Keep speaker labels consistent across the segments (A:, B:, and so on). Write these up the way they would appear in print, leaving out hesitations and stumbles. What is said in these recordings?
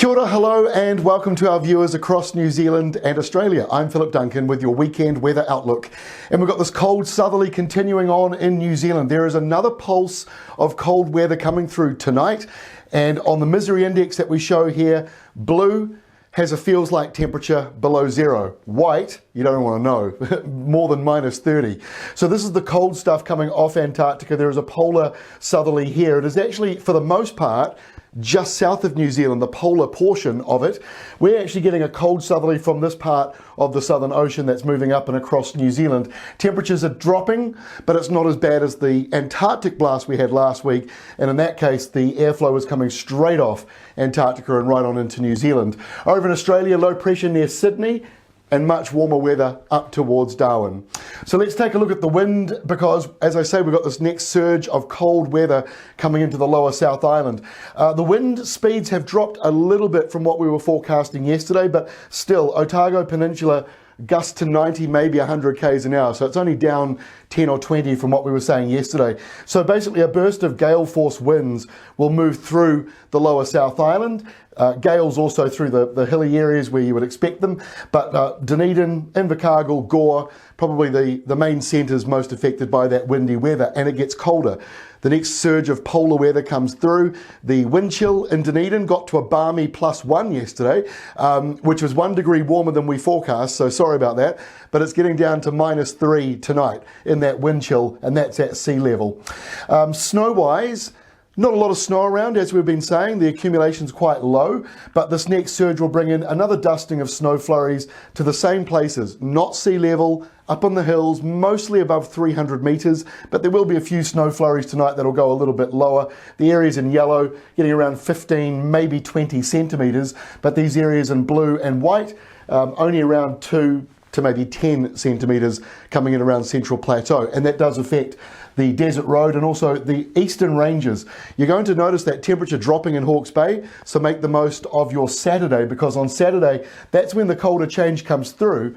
A: Kia ora, hello and welcome to our viewers across New Zealand and Australia. I'm Philip Duncan with your weekend weather outlook. And we've got this cold southerly continuing on in New Zealand. There is another pulse of cold weather coming through tonight. And on the misery index that we show here, blue has a feels like temperature below zero. White, you don't want to know, more than minus 30. So this is the cold stuff coming off Antarctica. There is a polar southerly here. It is actually, for the most part, just south of New Zealand, the polar portion of it. We're actually getting a cold southerly from this part of the Southern Ocean that's moving up and across New Zealand. Temperatures are dropping, but it's not as bad as the Antarctic blast we had last week. And in that case, the airflow is coming straight off Antarctica and right on into New Zealand. Over in Australia, low pressure near Sydney, and much warmer weather up towards Darwin. So let's take a look at the wind because, as I say, we've got this next surge of cold weather coming into the lower South Island. The wind speeds have dropped a little bit from what we were forecasting yesterday, but still, Otago Peninsula gusts to 90, maybe 100 k's an hour. So it's only down 10 or 20 from what we were saying yesterday. So basically a burst of gale force winds will move through the lower South Island. Gales also through the hilly areas where you would expect them. But Dunedin, Invercargill, Gore, probably the main centres most affected by that windy weather, and it gets colder. The next surge of polar weather comes through. The wind chill in Dunedin got to a balmy +1 yesterday, which was 1 degree warmer than we forecast, so sorry about that. But it's getting down to -3 tonight in that wind chill, and that's at sea level. Snow-wise, not a lot of snow around, as we've been saying. The accumulation's quite low, but this next surge will bring in another dusting of snow flurries to the same places, not sea level, up on the hills, mostly above 300 metres, but there will be a few snow flurries tonight that'll go a little bit lower. The areas in yellow getting around 15, maybe 20 centimetres, but these areas in blue and white, only around 2 to maybe 10 centimetres coming in around Central Plateau, and that does affect the Desert Road and also the eastern ranges. You're going to notice that temperature dropping in Hawke's Bay, so make the most of your Saturday, because on Saturday, that's when the colder change comes through.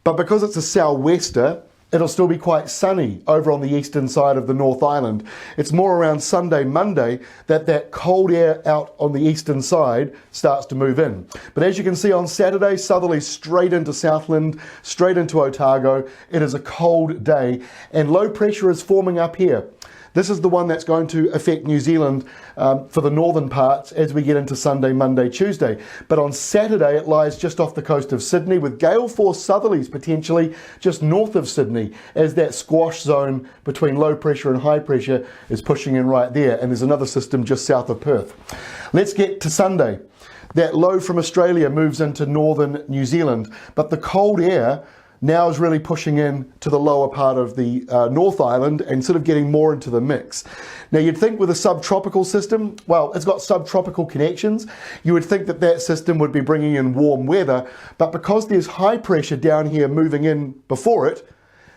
A: But because it's a sou'wester, it'll still be quite sunny over on the eastern side of the North Island. It's more around Sunday, Monday, that cold air out on the eastern side starts to move in. But as you can see on Saturday, southerly straight into Southland, straight into Otago. It is a cold day, and low pressure is forming up here. This is the one that's going to affect New Zealand for the northern parts as we get into Sunday, Monday, Tuesday. But on Saturday, it lies just off the coast of Sydney with gale force southerlies potentially just north of Sydney as that squash zone between low pressure and high pressure is pushing in right there. And there's another system just south of Perth. Let's get to Sunday. That low from Australia moves into northern New Zealand, but the cold air now is really pushing in to the lower part of the North Island and sort of getting more into the mix. Now you'd think with a subtropical system, well, it's got subtropical connections. You would think that system would be bringing in warm weather, but because there's high pressure down here moving in before it,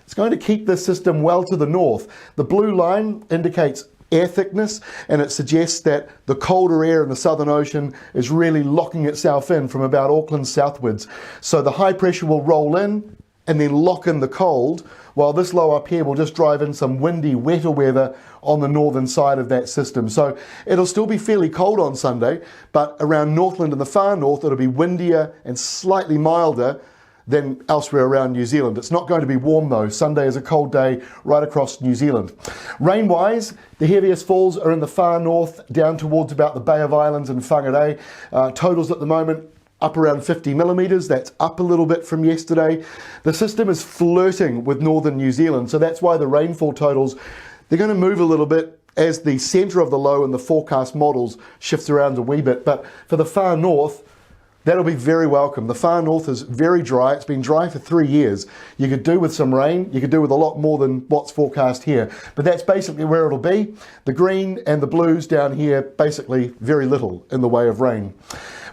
A: it's going to keep this system well to the north. The blue line indicates air thickness, and it suggests that the colder air in the Southern Ocean is really locking itself in from about Auckland southwards. So the high pressure will roll in and then lock in the cold, while this low up here will just drive in some windy, wetter weather on the northern side of that system. So it'll still be fairly cold on Sunday, but around Northland and the far north, it'll be windier and slightly milder than elsewhere around New Zealand. It's not going to be warm though. Sunday is a cold day right across New Zealand. Rain-wise, the heaviest falls are in the far north, down towards about the Bay of Islands and Whangarei. Totals at the moment, up around 50 millimetres. That's up a little bit from yesterday. The system is flirting with northern New Zealand, so that's why the rainfall totals, they're going to move a little bit as the centre of the low in the forecast models shifts around a wee bit. But for the far north, that'll be very welcome. The far north is very dry. It's been dry for 3 years. You could do with some rain. You could do with a lot more than what's forecast here. But that's basically where it'll be. The green and the blues down here, basically very little in the way of rain.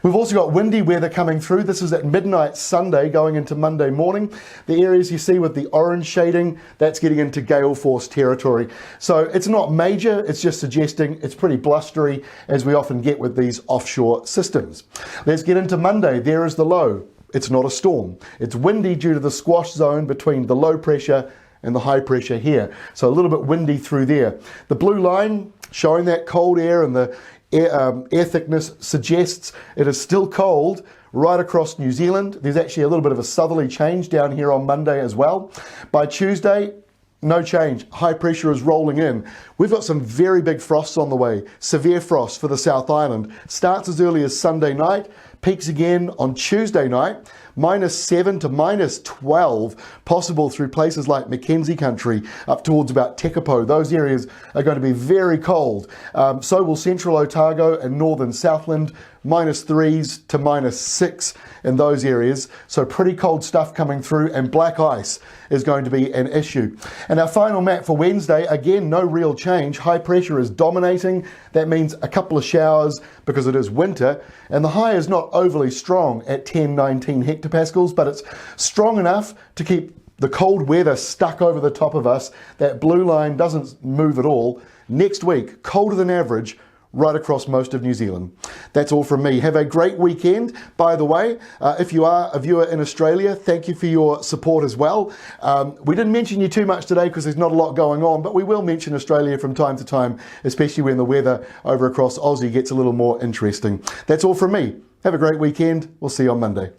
A: We've also got windy weather coming through. This is at midnight Sunday going into Monday morning. The areas you see with the orange shading, that's getting into gale force territory. So it's not major, it's just suggesting it's pretty blustery, as we often get with these offshore systems. Let's get into Monday. There is the low. It's not a storm. It's windy due to the squash zone between the low pressure and the high pressure here. So a little bit windy through there. The blue line showing that cold air and the air thickness suggests it is still cold right across New Zealand. There's actually a little bit of a southerly change down here on Monday as well. By Tuesday, no change. High pressure is rolling in. We've got some very big frosts on the way. Severe frost for the South Island. Starts as early as Sunday night, peaks again on Tuesday night. -7 to -12 possible through places like Mackenzie Country up towards about Tekapo. Those areas are going to be very cold. So will central Otago and northern Southland. -3s to -6 in those areas. So pretty cold stuff coming through, and black ice is going to be an issue. And our final map for Wednesday, again, no real change. High pressure is dominating. That means a couple of showers because it is winter, and the high is not overly strong at 10-19 hectopascals, but it's strong enough to keep the cold weather stuck over the top of us. That blue line doesn't move at all. Next week, colder than average right across most of New Zealand. That's all from me. Have a great weekend. By the way, if you are a viewer in Australia, thank you for your support as well. We didn't mention you too much today because there's not a lot going on, but we will mention Australia from time to time, especially when the weather over across Aussie gets a little more interesting. That's all from me. Have a great weekend. We'll see you on Monday.